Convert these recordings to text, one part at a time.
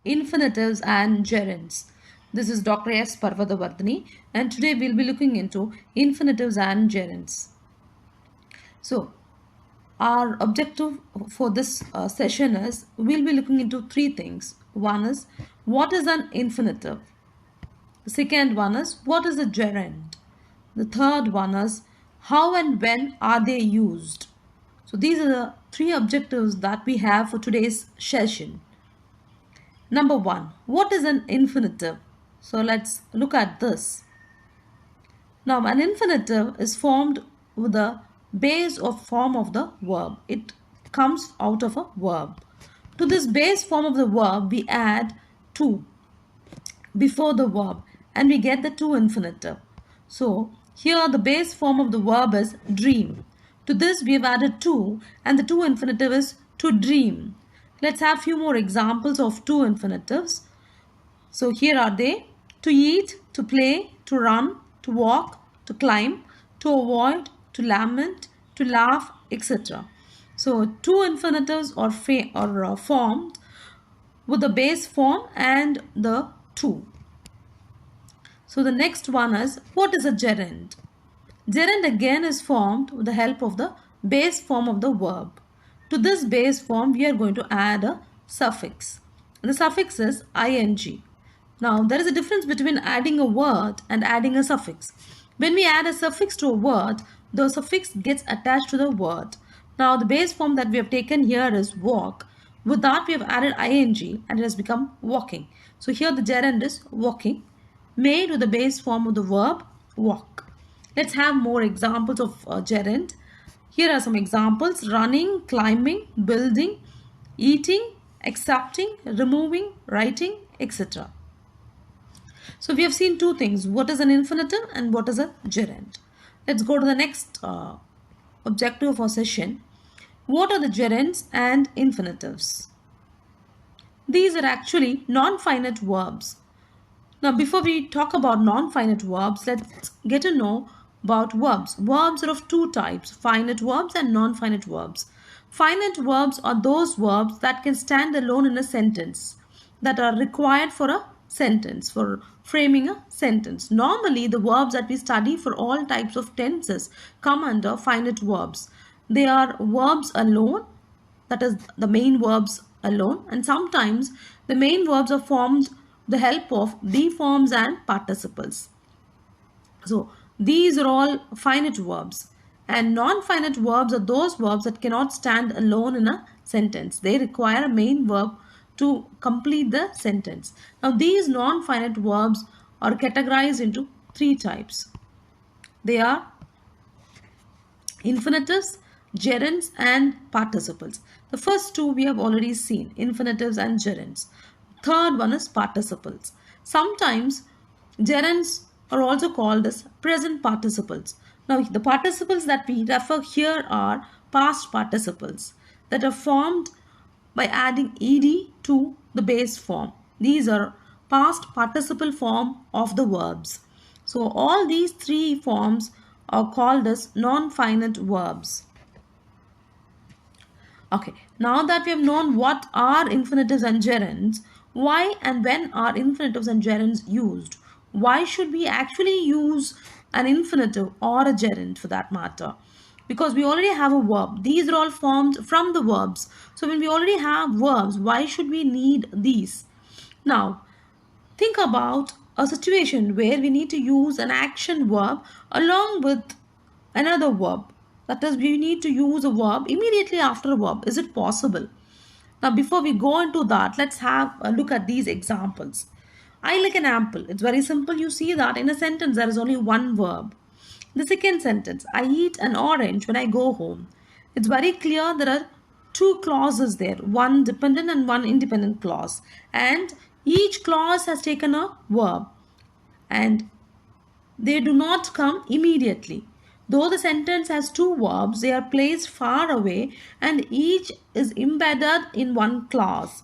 Infinitives and Gerunds. This is Dr. S. Parvathavarthini, and today we'll be looking into infinitives and gerunds. So, our objective for this session is we'll be looking into three things. One is what is an infinitive? The second one is what is a gerund? The third one is how and when are they used? So, these are the three objectives that we have for today's session. Number one, what is an infinitive? So let's look at this. Now, an infinitive is formed with the base or form of the verb. It comes out of a verb. To this base form of the verb, we add to before the verb and we get the to infinitive. So here the base form of the verb is dream. To this we have added to and the to infinitive is to dream. Let's have few more examples of to infinitives. So here are they: to eat, to play, to run, to walk, to climb, to avoid, to lament, to laugh, etc. So two infinitives are formed with the base form and the to. So the next one is what is a gerund? Gerund again is formed with the help of the base form of the verb. To this base form we are going to add a suffix. And the suffix is ing. Now there is a difference between adding a word and adding a suffix. When we add a suffix to a word, the suffix gets attached to the word. Now the base form that we have taken here is walk. With that we have added ing and it has become walking. So here the gerund is walking, made with the base form of the verb walk. Let's have more examples of gerund. Here are some examples: running, climbing, building, eating, accepting, removing, writing, etc. So we have seen two things: what is an infinitive and what is a gerund. Let's go to the next objective of our session. What are the gerunds and infinitives? These are actually non-finite verbs. Now, before we talk about non-finite verbs, let's get to know about verbs. Verbs are of two types: finite verbs and non-finite verbs. Finite verbs are those verbs that can stand alone in a sentence, that are required for a sentence, for framing a sentence. Normally, the verbs that we study for all types of tenses come under finite verbs. They are verbs alone, that is the main verbs alone, and sometimes the main verbs are formed with the help of be forms and participles. So these are all finite verbs, and non-finite verbs are those verbs that cannot stand alone in a sentence. They require a main verb to complete the sentence. Now these non-finite verbs are categorized into three types. They are infinitives, gerunds and participles. The first two we have already seen, infinitives and gerunds. Third one is participles. Sometimes gerunds are also called as present participles. Now the participles that we refer here are past participles that are formed by adding ed to the base form. These are past participle form of the verbs. So all these three forms are called as non-finite verbs. Okay, now that we have known what are infinitives and gerunds, why and when are infinitives and gerunds used? Why should we actually use an infinitive or a gerund for that matter? Because we already have a verb. These are all formed from the verbs. So when we already have verbs, why should we need these? Now, think about a situation where we need to use an action verb along with another verb. That is, we need to use a verb immediately after a verb. Is it possible? Now, before we go into that, let's have a look at these examples. I like an apple. It's very simple. You see that in a sentence there is only one verb. The second sentence, I eat an orange when I go home. It's very clear there are two clauses there, one dependent and one independent clause. And each clause has taken a verb. And they do not come immediately. Though the sentence has two verbs, they are placed far away and each is embedded in one clause.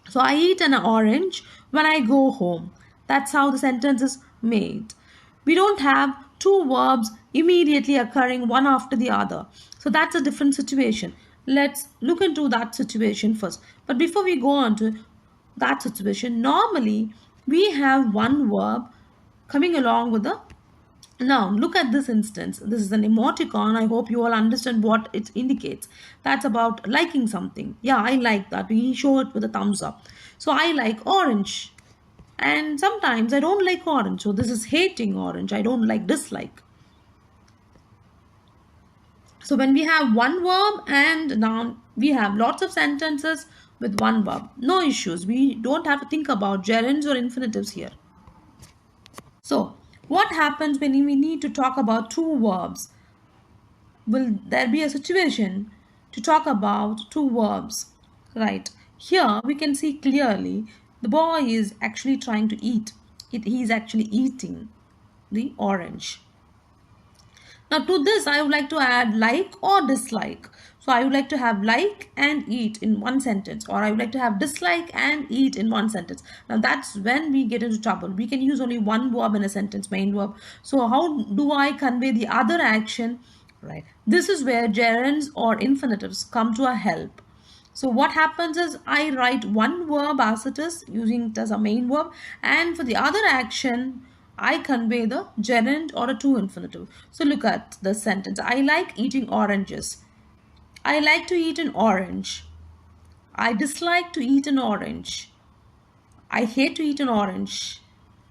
So I eat an orange when I go home. That's how the sentence is made. We don't have two verbs immediately occurring one after the other. So that's a different situation. Let's look into that situation first. But before we go on to that situation, normally we have one verb coming along with the noun. Look at this instance. This is an emoticon. I hope you all understand what it indicates. That's about liking something. Yeah, I like that. We show it with a thumbs up. So I like orange. And sometimes I don't like orange. So this is hating orange. I don't like, dislike. So when we have one verb and noun, we have lots of sentences with one verb. No issues. We don't have to think about gerunds or infinitives here. So what happens when we need to talk about two verbs? Will there be a situation to talk about two verbs? Right. Here we can see clearly the boy is actually trying to eat. He is actually eating the orange. Now to this I would like to add like or dislike. So I would like to have like and eat in one sentence, or I would like to have dislike and eat in one sentence. Now that's when we get into trouble. We can use only one verb in a sentence, main verb. So how do I convey the other action? Right. This is where gerunds or infinitives come to our help. So what happens is I write one verb as it is, using it as a main verb, and for the other action I convey the gerund or a to infinitive. So look at the sentence. I like eating oranges. I like to eat an orange. I dislike to eat an orange. I hate to eat an orange.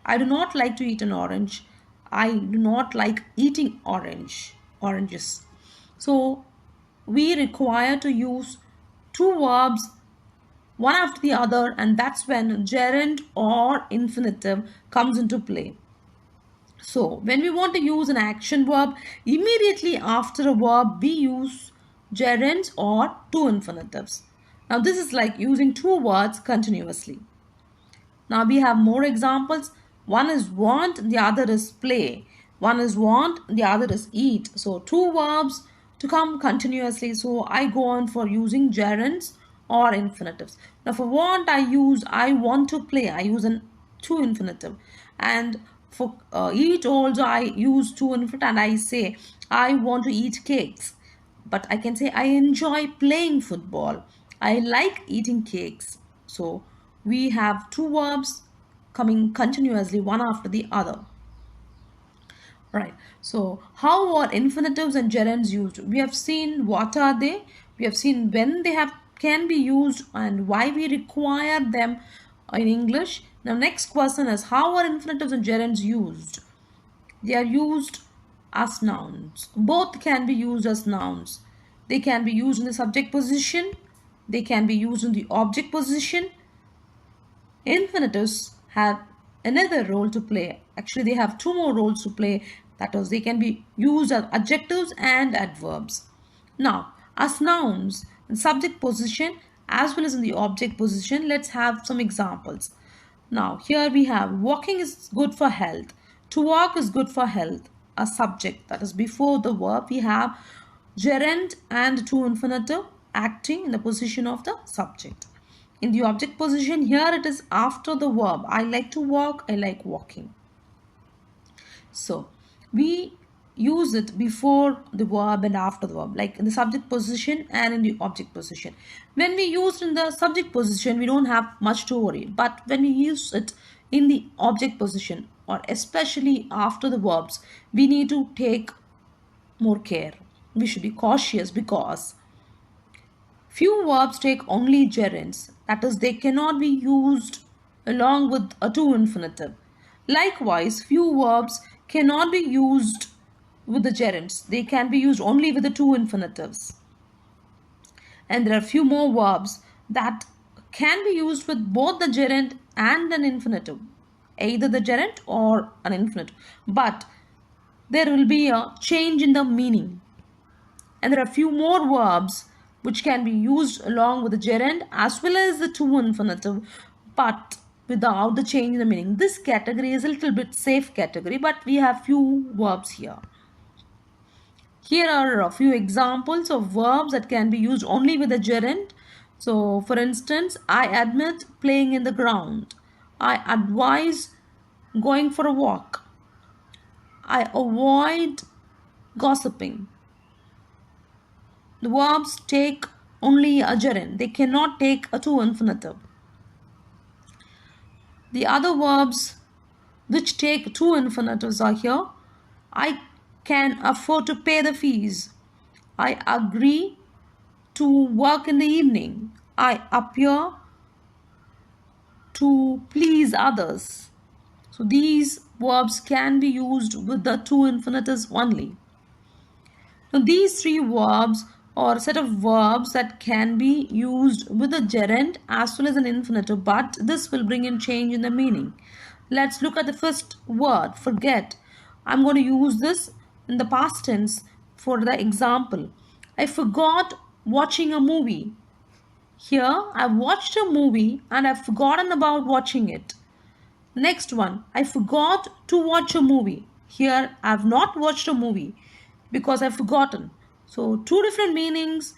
I do not like to eat an orange. I do not like eating oranges. So we require to use two verbs one after the other, and that's when gerund or infinitive comes into play. So when we want to use an action verb, immediately after a verb we use gerunds or two infinitives. Now this is like using two words continuously. Now we have more examples. One is want, the other is play. One is want, the other is eat. So two verbs to come continuously. So I go on for using gerunds or infinitives. Now for want I use I want to play. I use an to infinitive. And for eat also I use to infinitive and I say I want to eat cakes. But I can say I enjoy playing football. I like eating cakes. So we have two verbs coming continuously one after the other. Right. So how are infinitives and gerunds used? We have seen what are they. We have seen when they have can be used and why we require them in English. Now next question is how are infinitives and gerunds used? They are used as nouns. Both can be used as nouns. They can be used in the subject position. They can be used in the object position. Infinitives have another role to play. Actually, they have two more roles to play. That is, they can be used as adjectives and adverbs. Now, as nouns in subject position as well as in the object position, let's have some examples. Now, here we have walking is good for health. To walk is good for health. A subject, that is before the verb, we have gerund and to infinitive acting in the position of the subject. In the object position, here it is after the verb. I like to walk, I like walking. So we use it before the verb and after the verb, like in the subject position and in the object position. When we use it in the subject position, we don't have much to worry. But when we use it in the object position, or especially after the verbs, we need to take more care. We should be cautious because few verbs take only gerunds, that is, they cannot be used along with a to infinitive. Likewise, few verbs cannot be used with the gerunds, they can be used only with the two infinitives. And there are few more verbs that can be used with both the gerund and an infinitive, either the gerund or an infinitive. But there will be a change in the meaning. And there are a few more verbs which can be used along with the gerund as well as the to infinitive, but without the change in the meaning. This category is a little bit safe category, but we have few verbs here. Here are a few examples of verbs that can be used only with a gerund. So for instance, I admit playing in the ground. I advise going for a walk. I avoid gossiping. The verbs take only a gerund. They cannot take a to infinitive. The other verbs which take two infinitives are here. I can afford to pay the fees. I agree to work in the evening. I appear to please others. So these verbs can be used with the two infinitives only. Now these three verbs or a set of verbs that can be used with a gerund as well as an infinitive, but this will bring in change in the meaning. Let's look at the first word, forget. I'm going to use this in the past tense for the example. I forgot watching a movie. Here, I've watched a movie and I've forgotten about watching it. Next one, I forgot to watch a movie. Here, I've not watched a movie because I've forgotten. So, two different meanings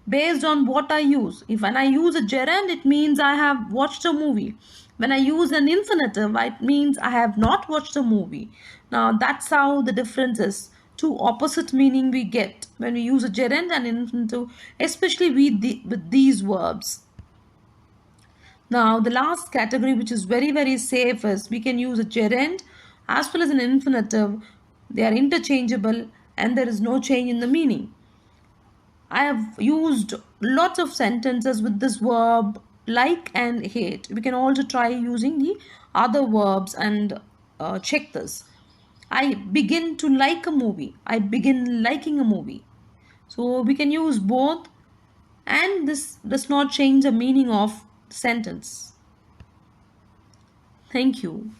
based on what I use. If when I use a gerund, it means I have watched a movie. When I use an infinitive, it means I have not watched a movie. Now, that's how the difference is. Two opposite meaning we get when we use a gerund and infinitive, especially with these verbs. Now, the last category, which is very safe, is we can use a gerund as well as an infinitive. They are interchangeable and there is no change in the meaning. I have used lots of sentences with this verb like and hate. We can also try using the other verbs and check this. I begin to like a movie. I begin liking a movie. So we can use both, and this does not change the meaning of the sentence. Thank you.